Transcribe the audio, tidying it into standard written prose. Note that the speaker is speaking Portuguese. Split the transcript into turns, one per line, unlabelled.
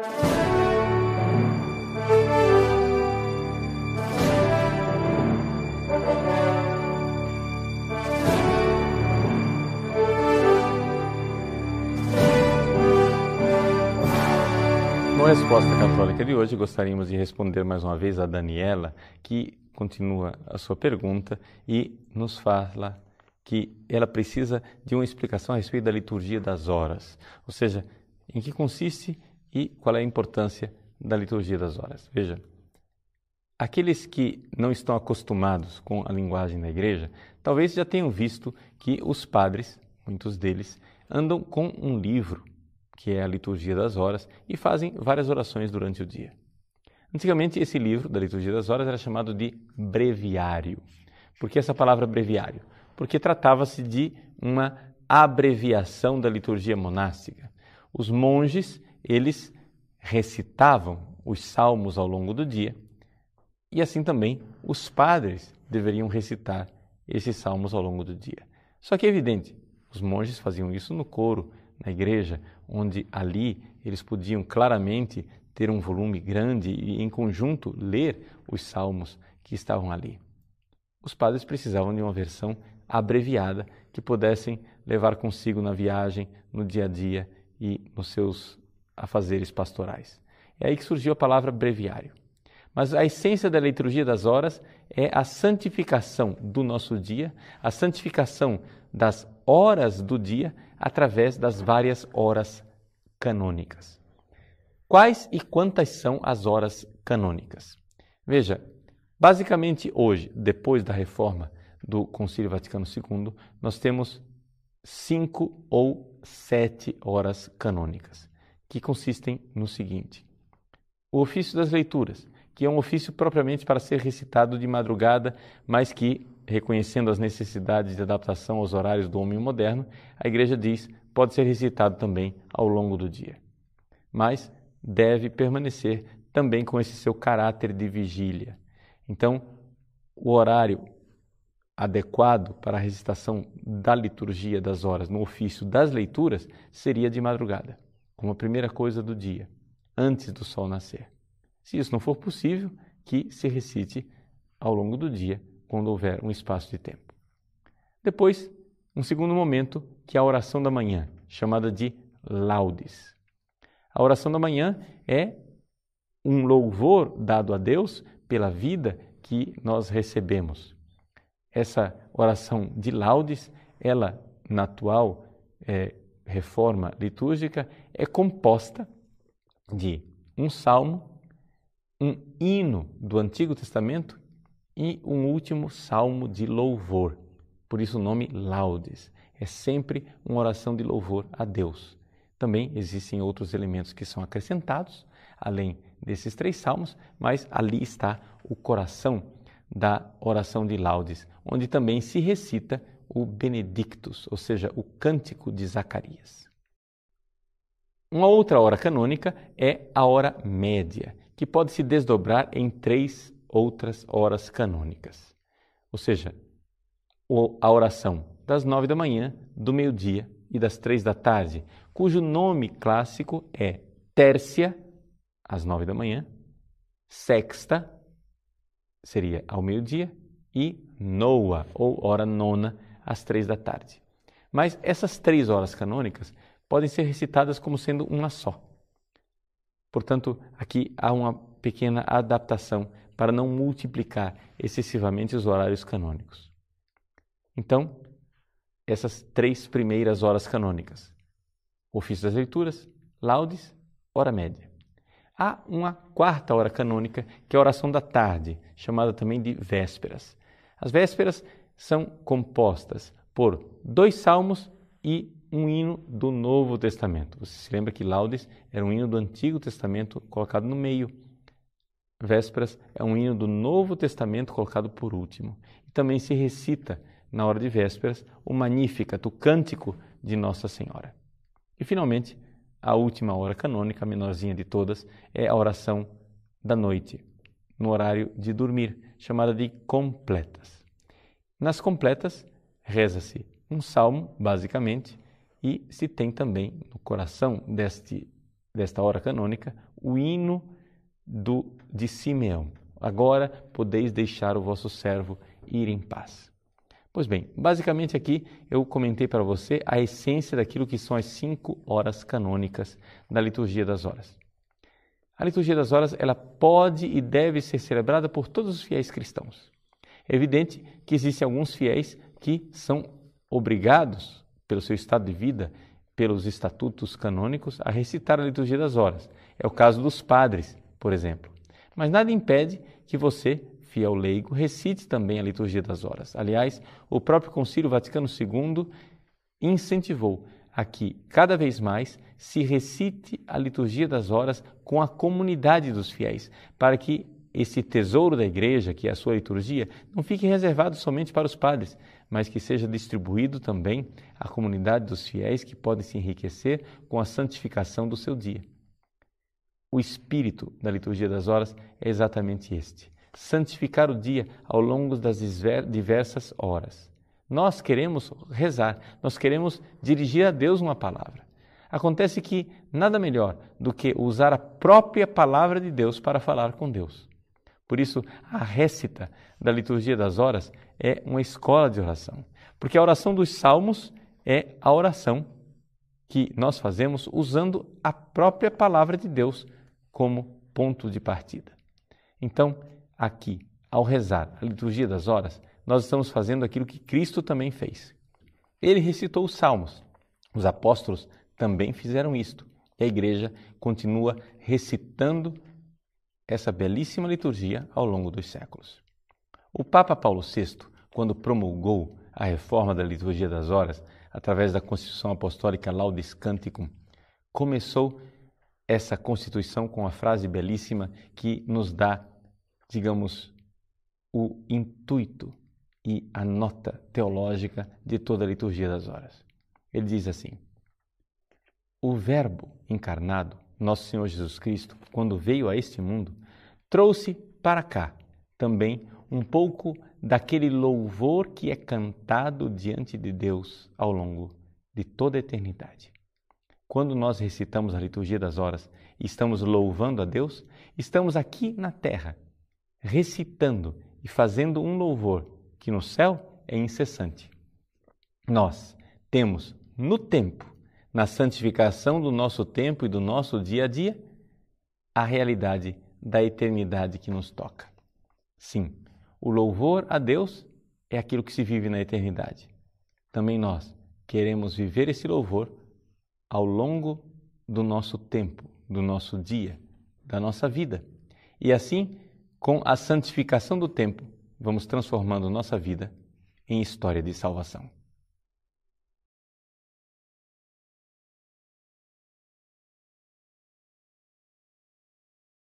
Na resposta católica de hoje, gostaríamos de responder mais uma vez a Daniela, que continua a sua pergunta e nos fala que ela precisa de uma explicação a respeito da liturgia das horas, ou seja, em que consiste e qual é a importância da liturgia das horas. Veja, aqueles que não estão acostumados com a linguagem da igreja, talvez já tenham visto que os padres, muitos deles, andam com um livro, que é a liturgia das horas, e fazem várias orações durante o dia. Antigamente, esse livro da liturgia das horas era chamado de breviário. Por que essa palavra breviário? Porque tratava-se de uma abreviação da liturgia monástica. Os monges, eles recitavam os salmos ao longo do dia, e assim também os padres deveriam recitar esses salmos ao longo do dia. Só que é evidente, os monges faziam isso no coro, na igreja, onde ali eles podiam claramente ter um volume grande e, em conjunto, ler os salmos que estavam ali. Os padres precisavam de uma versão abreviada que pudessem levar consigo na viagem, no dia a dia e nos seus afazeres pastorais. É aí que surgiu a palavra breviário. Mas a essência da liturgia das horas é a santificação do nosso dia, a santificação das horas do dia através das várias horas canônicas. Quais e quantas são as horas canônicas? Veja, basicamente hoje, depois da reforma do Concílio Vaticano II, nós temos 5 ou 7 horas canônicas, que consistem no seguinte: o ofício das leituras, que é um ofício propriamente para ser recitado de madrugada, mas que, reconhecendo as necessidades de adaptação aos horários do homem moderno, a Igreja diz pode ser recitado também ao longo do dia. Mas deve permanecer também com esse seu caráter de vigília. Então, o horário adequado para a recitação da liturgia das horas no ofício das leituras seria de madrugada, como a primeira coisa do dia, antes do sol nascer. Se isso não for possível, que se recite ao longo do dia, quando houver um espaço de tempo. Depois, um segundo momento, que é a oração da manhã, chamada de laudes. A oração da manhã é um louvor dado a Deus pela vida que nós recebemos. Essa oração de laudes, ela, na atual reforma litúrgica, é composta de um salmo, um hino do Antigo Testamento e um último salmo de louvor. Por isso o nome laudes. É sempre uma oração de louvor a Deus. Também existem outros elementos que são acrescentados, além desses 3 salmos, mas ali está o coração da oração de laudes, onde também se recita o Benedictus, ou seja, o Cântico de Zacarias. Uma outra hora canônica é a hora média, que pode se desdobrar em 3 outras horas canônicas. Ou seja, a oração das 9 da manhã, do meio-dia e das 3 da tarde, cujo nome clássico é tércia, às 9 da manhã, sexta, seria ao meio-dia, e noa, ou hora nona, às 3 da tarde. Mas essas 3 horas canônicas podem ser recitadas como sendo uma só. Portanto, aqui há uma pequena adaptação para não multiplicar excessivamente os horários canônicos. Então, essas 3 primeiras horas canônicas: ofício das leituras, laudes, hora média. Há uma 4ª hora canônica, que é a oração da tarde, chamada também de vésperas. As vésperas são compostas por 2 salmos e um hino do Novo Testamento. Você se lembra que laudes era um hino do Antigo Testamento colocado no meio. Vésperas é um hino do Novo Testamento colocado por último. E também se recita, na hora de vésperas, o Magnificat, o cântico de Nossa Senhora. E, finalmente, a última hora canônica, a menorzinha de todas, é a oração da noite, no horário de dormir, chamada de completas. Nas completas, reza-se um salmo, basicamente, e se tem também no coração deste desta hora canônica, o hino de Simeão. Agora podeis deixar o vosso servo ir em paz. Pois bem, basicamente aqui eu comentei para você a essência daquilo que são as 5 horas canônicas da liturgia das horas. A liturgia das horas, ela pode e deve ser celebrada por todos os fiéis cristãos. É evidente que existem alguns fiéis que são obrigados, pelo seu estado de vida, pelos estatutos canônicos, a recitar a liturgia das horas. É o caso dos padres, por exemplo. Mas nada impede que você, fiel leigo, recite também a liturgia das horas. Aliás, o próprio Concílio Vaticano II incentivou a que cada vez mais se recite a liturgia das horas com a comunidade dos fiéis, para que esse tesouro da igreja, que é a sua liturgia, não fique reservado somente para os padres, mas que seja distribuído também à comunidade dos fiéis que podem se enriquecer com a santificação do seu dia. O espírito da liturgia das horas é exatamente este: santificar o dia ao longo das diversas horas. Nós queremos rezar, nós queremos dirigir a Deus uma palavra. Acontece que nada melhor do que usar a própria palavra de Deus para falar com Deus. Por isso, a récita da liturgia das horas é uma escola de oração, porque a oração dos salmos é a oração que nós fazemos usando a própria palavra de Deus como ponto de partida. Então, aqui, ao rezar a liturgia das horas, nós estamos fazendo aquilo que Cristo também fez. Ele recitou os salmos. Os apóstolos também fizeram isto. E a igreja continua recitando essa belíssima liturgia ao longo dos séculos. O Papa Paulo VI, quando promulgou a reforma da liturgia das horas, através da Constituição Apostólica Laudes Canticum, começou essa Constituição com a frase belíssima que nos dá, digamos, o intuito e a nota teológica de toda a liturgia das horas. Ele diz assim: o Verbo encarnado, nosso Senhor Jesus Cristo, quando veio a este mundo, trouxe para cá também um pouco daquele louvor que é cantado diante de Deus ao longo de toda a eternidade. Quando nós recitamos a liturgia das horas e estamos louvando a Deus, estamos aqui na terra, recitando e fazendo um louvor que no céu é incessante. Nós temos no tempo, na santificação do nosso tempo e do nosso dia a dia, a realidade da eternidade que nos toca. Sim, o louvor a Deus é aquilo que se vive na eternidade. Também nós queremos viver esse louvor ao longo do nosso tempo, do nosso dia, da nossa vida. E assim, com a santificação do tempo, vamos transformando nossa vida em história de salvação.